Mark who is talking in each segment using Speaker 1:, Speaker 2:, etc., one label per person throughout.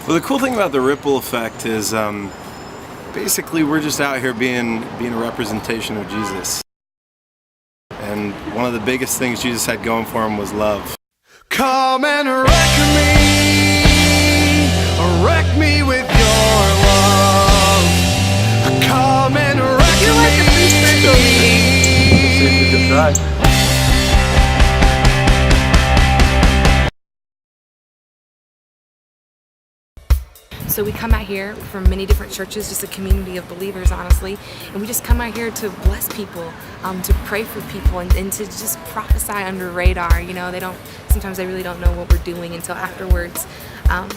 Speaker 1: Well, the cool thing about the ripple effect is basically we're just out here being a representation of Jesus. And one of the biggest things Jesus had going for him was love.
Speaker 2: Come and wreck me with your love. Come and wreck me.
Speaker 3: So we come out here from many different churches, just a community of believers, honestly, and we just come out here to bless people, to pray for people, and to just prophesy under radar. You know, sometimes they really don't know what we're doing until afterwards.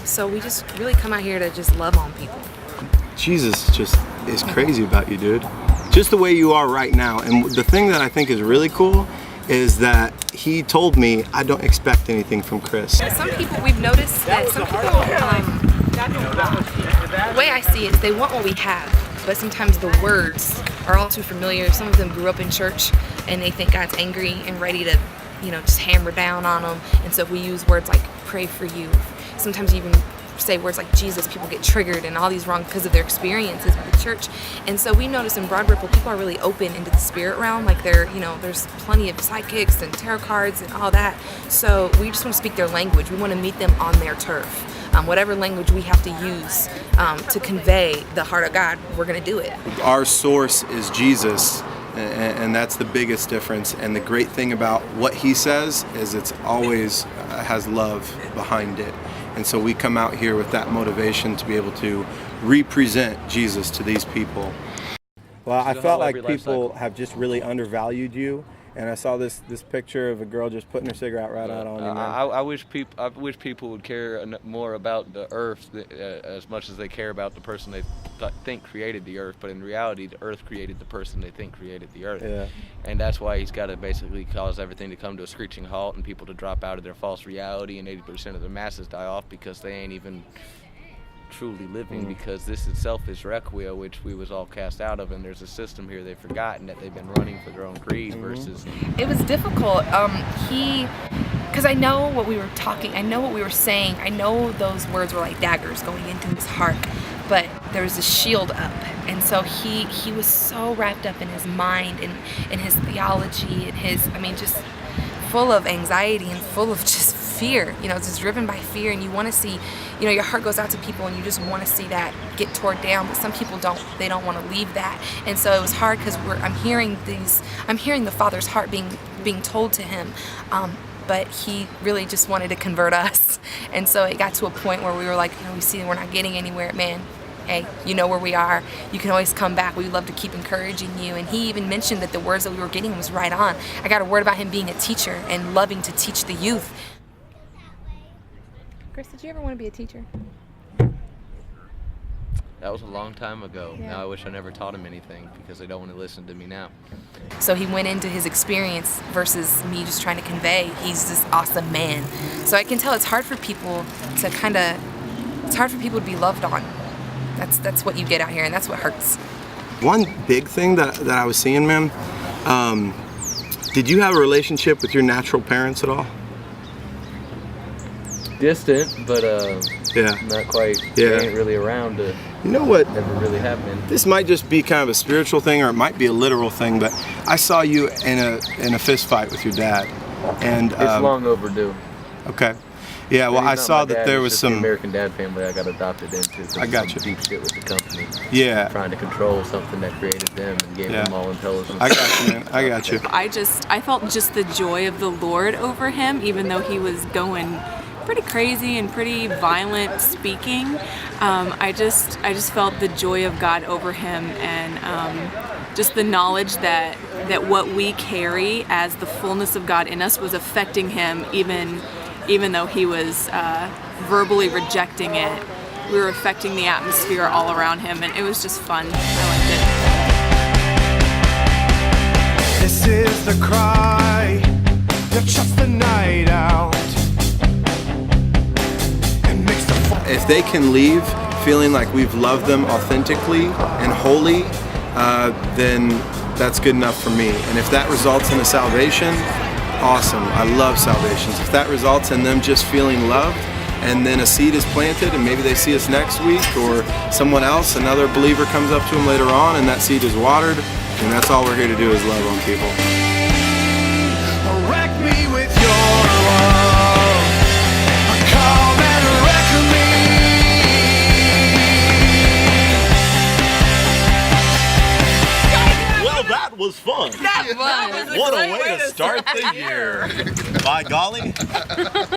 Speaker 3: So we just really come out here to just love on people.
Speaker 1: Jesus just is crazy about you, dude. Just the way you are right now. And the thing that I think is really cool is that he told me, I don't expect anything from Chris.
Speaker 3: Some people, we've noticed that some people, the way I see it is they want what we have, but sometimes the words are all too familiar. Some of them grew up in church and they think God's angry and ready to, just hammer down on them. And so if we use words like pray for you, sometimes even say words like Jesus, people get triggered and all these wrong because of their experiences with the church. And so we notice in Broad Ripple, people are really open into the spirit realm. Like there's plenty of psychics and tarot cards and all that. So we just want to speak their language. We want to meet them on their turf. Whatever language we have to use to convey the heart of God, we're going to do it.
Speaker 1: Our source is Jesus, and that's the biggest difference. And the great thing about what he says is it's always has love behind it. And so we come out here with that motivation to be able to represent Jesus to these people. Well, I felt like people have just really undervalued you. And I saw this picture of a girl just putting her cigarette right out on you, man.
Speaker 4: I wish people would care more about the earth as much as they care about the person they think created the earth. But in reality, the earth created the person they think created the earth.
Speaker 1: Yeah.
Speaker 4: And that's why he's got to basically cause everything to come to a screeching halt and people to drop out of their false reality, and 80% of the masses die off because they ain't even truly living, because this itself is Requia, which we was all cast out of, and there's a system here they've forgotten that they've been running for their own greed versus...
Speaker 3: It was difficult. Because I know what we were talking, I know what we were saying, I know those words were like daggers going into his heart, but there was a shield up, and so he was so wrapped up in his mind and in his theology and just full of anxiety and full of just fear. It's just driven by fear, and you want to see, your heart goes out to people and you just want to see that get torn down, but some people don't want to leave that. And so it was hard because I'm hearing the Father's heart being told to him, but he really just wanted to convert us. And so it got to a point where we were like, we see we're not getting anywhere, man. Hey, you know where we are. You can always come back. We'd love to keep encouraging you. And he even mentioned that the words that we were getting was right on. I got a word about him being a teacher and loving to teach the youth. Chris, did you ever want to be a teacher?
Speaker 4: That was a long time ago.
Speaker 3: Yeah.
Speaker 4: Now I wish I never taught him anything because they don't want to listen to me now.
Speaker 3: So he went into his experience versus me just trying to convey. He's this awesome man. So I can tell it's hard for people to be loved on. That's what you get out here, and that's what hurts.
Speaker 1: One big thing that I was seeing, man, did you have a relationship with your natural parents at all?
Speaker 4: Distant, but not quite.
Speaker 1: Yeah.
Speaker 4: They ain't really around to
Speaker 1: You know what?
Speaker 4: ever really happen.
Speaker 1: This might just be kind of a spiritual thing, or it might be a literal thing, but I saw you in a fist fight with your dad, and
Speaker 4: It's long overdue.
Speaker 1: Okay. Yeah, well,
Speaker 4: He's
Speaker 1: I
Speaker 4: not
Speaker 1: saw
Speaker 4: my
Speaker 1: that
Speaker 4: dad,
Speaker 1: there
Speaker 4: it's
Speaker 1: was
Speaker 4: just
Speaker 1: some
Speaker 4: the American Dad family I got adopted into. 'Cause
Speaker 1: I got
Speaker 4: some
Speaker 1: you.
Speaker 4: Deep shit with the company.
Speaker 1: Yeah.
Speaker 4: Trying to control something that created them and gave them all intelligence.
Speaker 1: I got you, man. I got you.
Speaker 5: I felt just the joy of the Lord over him, even though he was going pretty crazy and pretty violent speaking. I just felt the joy of God over him, and just the knowledge that what we carry as the fullness of God in us was affecting him, even though he was verbally rejecting it. We were affecting the atmosphere all around him, and it was just fun. I liked it.
Speaker 2: This is the cry that shuts the night out and makes the
Speaker 1: If they can leave feeling like we've loved them authentically and wholly, then that's good enough for me. And if that results in a salvation, awesome. I love salvations. If that results in them just feeling loved, and then a seed is planted, and maybe they see us next week, or someone else, another believer comes up to them later on, and that seed is watered, and that's all we're here to do is love on people.
Speaker 2: Wreck me with your love. Come and wreck me.
Speaker 6: Well, that was fun.
Speaker 5: That was
Speaker 6: What a way to start the year. By golly.